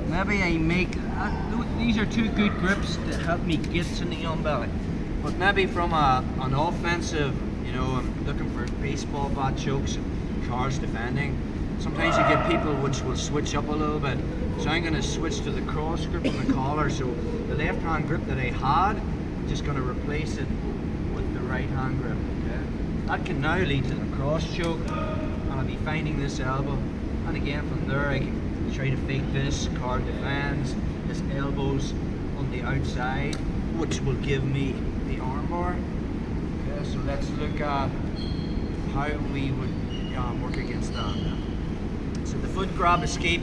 Maybe I make, these are two good grips to help me get to knee on belly. But maybe from an offensive, you know, I'm looking for baseball bat chokes and cars defending. Sometimes you get people which will switch up a little bit. So I'm going to switch to the cross grip on the collar. So the left hand grip that I had, I'm just going to replace it with the right hand grip. Okay? That can now lead to the cross choke, and I'll be finding this elbow. And again from there I can try to fake this, car defends, this elbows on the outside, which will give me the arm bar. Okay, so let's look at how we would work against that. So the foot grab escape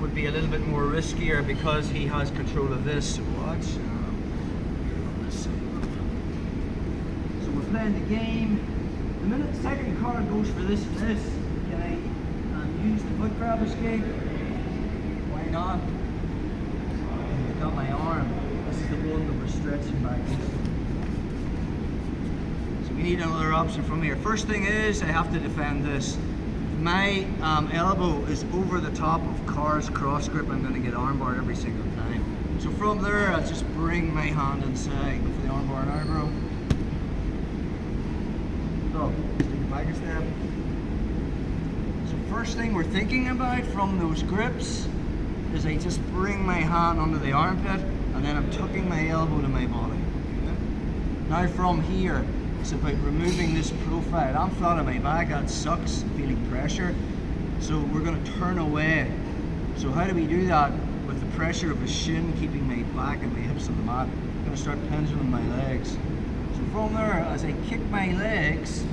would be a little bit more riskier because he has control of this. So watch. So we're playing the game. The minute the second card goes for this and this, can I use the foot grab escape? Why not? I've got my arm. This is the one that we're stretching back into. So we need another option from here. First thing is I have to defend this. My elbow is over the top of Carr's cross grip. I'm going to get armbar every single time. So from there, I'll just bring my hand inside for the armbar and eyebrow. So, take a back step. So first thing we're thinking about from those grips is I just bring my hand under the armpit and then I'm tucking my elbow to my body. Okay? Now from here, it's about removing this profile. I'm flat on my back, that sucks, feeling pressure. So we're going to turn away. So how do we do that? With the pressure of the shin, keeping my back and my hips on the mat. I'm going to start pendulum my legs. So from there, as I kick my legs,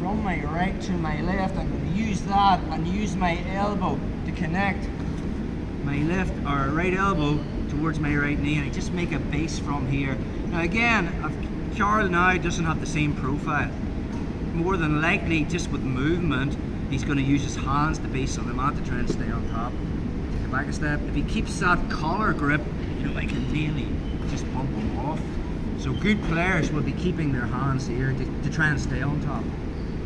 from my right to my left, I'm going to use that and use my elbow to connect my left or right elbow towards my right knee, and I just make a base from here. Now again, Carl now doesn't have the same profile. More than likely, just with movement, he's going to use his hands to base on the mat to try and stay on top. Take a back a step. If he keeps that collar grip, you know, I can really just bump him off. So good players will be keeping their hands here to try and stay on top.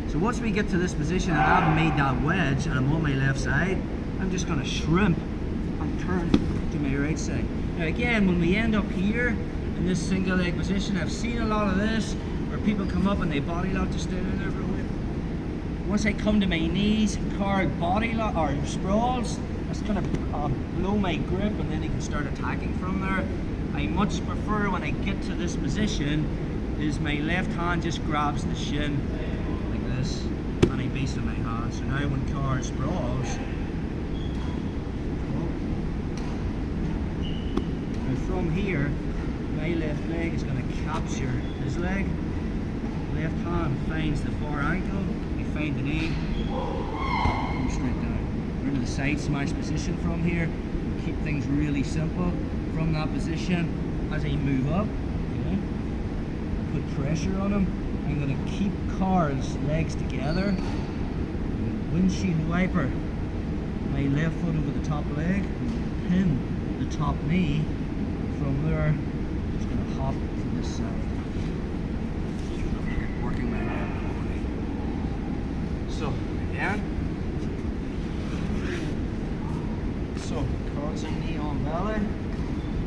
So once we get to this position and I've made that wedge and I'm on my left side, I'm just going to shrimp and turn to my right side. Now again, when we end up here in this single leg position, I've seen a lot of this where people come up and they body lock to stay down everywhere. Once I come to my knees, card body lock or sprawls, that's going to blow my grip and then he can start attacking from there. I much prefer when I get to this position is my left hand just grabs the shin like this and I base on my hand. So now when card sprawls, now from here, my left leg is going to capture his leg. Left hand finds the far ankle, I find the knee, come straight down. We're into the side smash position from here. We keep things really simple. From that position, as I move up, okay, put pressure on him. I'm going to keep Carl's legs together. Windshield wiper my left foot over the top leg, pin the top knee. From there, I'm just going to hop to this side. Working my left body. So, again. So, Carl's knee on belly.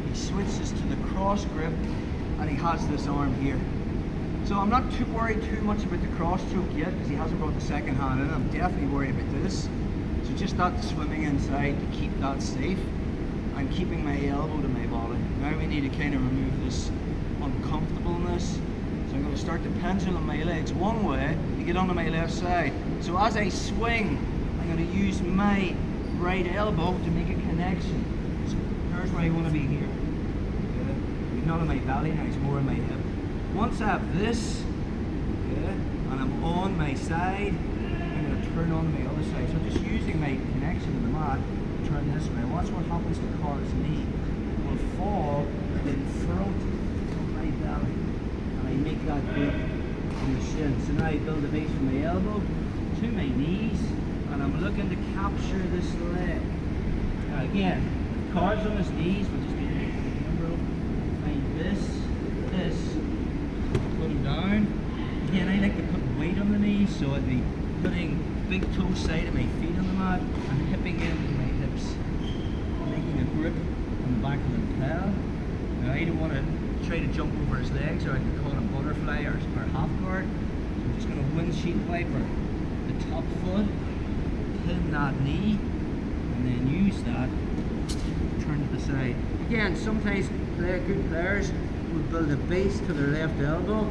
He switches to the cross grip and he has this arm here. So I'm not too worried too much about the cross choke yet because he hasn't brought the second hand in. I'm definitely worried about this. So just that swimming inside to keep that safe. I'm keeping my elbow to my body. Now we need to kind of remove this uncomfortableness. So I'm going to start to pendulum my legs one way to get onto my left side. So as I swing, I'm going to use my right elbow to make a connection. So there's where I want to be here. Okay. He's not on my belly now, he's more on my hip. Once I have this, okay, and I'm on my side, I'm going to turn on my other side. So I'm just using my connection to the mat to turn this way. Watch what happens to Carl's knee. It will fall in front of my belly. And I make that grip on the shin. So now I build a base from my elbow to my knees, and I'm looking to capture this leg. Now again, Carl's on his knees, but just find this, put him down. Again, I like to put weight on the knees, so I'd be putting big toe side of my feet on the mat and hipping in my lapel. Now I don't want to try to jump over his legs, or I can call it a butterfly or half guard. So I'm just going to windshield wiper the top foot, pin that knee, and then use that to turn to the side. Again, sometimes good players will build a base to their left elbow,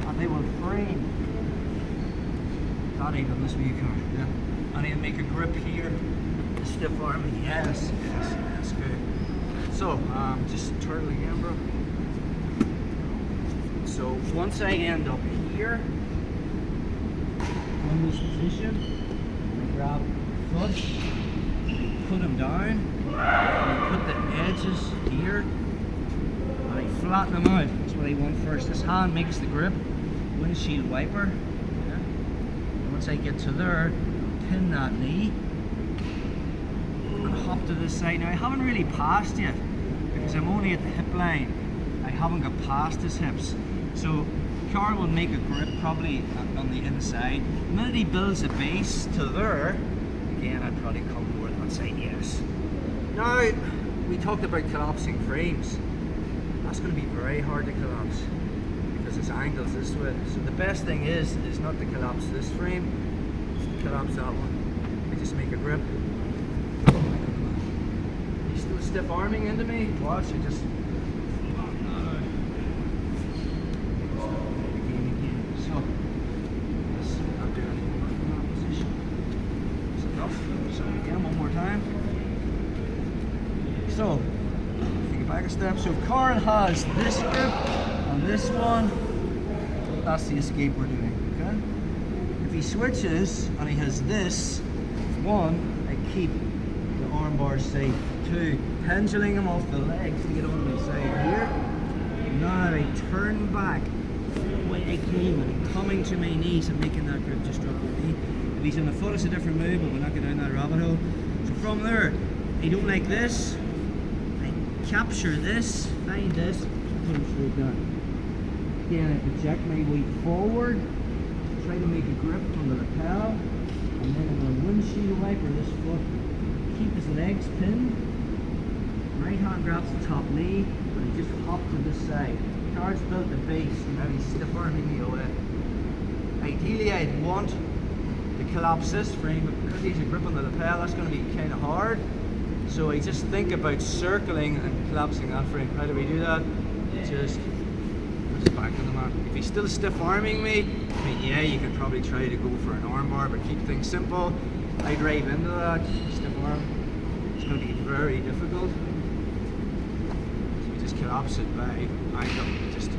and they will frame that even this way you can. Yeah. And he'll make a grip here, the stiff arm. Yes, good. So, just turtle again, bro. So once I end up here, in this position, I grab the foot, put him down, and I put the edges here, and I flatten them out. That's what I want first. This hand makes the grip, windshield wiper. Yeah. And once I get to there, pin that knee, and hop to this side. Now I haven't really passed yet, because I'm only at the hip line. I haven't got past his hips. So Carl will make a grip probably on the inside. The minute he builds a base to there, again I'd probably come more on that side, yes. Now, we talked about collapsing frames. That's going to be very hard to collapse because its angle's this way. So the best thing is not to collapse this frame, it's to collapse that one. I just make a grip. He's still stiff arming into me. Watch, I just So, take it back a step. So Carl has this grip and this one. That's the escape we're doing, okay? If he switches and he has this, one, I keep the arm bars safe. Two, pendulum him off the legs to get on my side here. Now I turn back the way I came and coming to my knees and making that grip just drop your knee. If he's on the foot, it's a different move, but we're not going down that rabbit hole. So from there, I don't like this. Capture this, find this, put him straight down. Again, I project my weight forward, try to make a grip on the lapel, and then I'm going to windshield wiper this foot, keep his legs pinned, right hand grabs the top knee, and I just hop to this side. Carl's built the base, and now he's stiff arming me away. Ideally, I'd want to collapse this frame, but because he's a grip on the lapel, that's going to be kind of hard. So I just think about circling and collapsing that frame. How do we do that? Just back on the mat. If he's still stiff arming me, I mean, yeah, you could probably try to go for an arm bar, but keep things simple. I drive into that stiff arm. It's going to be very difficult. So we just collapse it by angle, just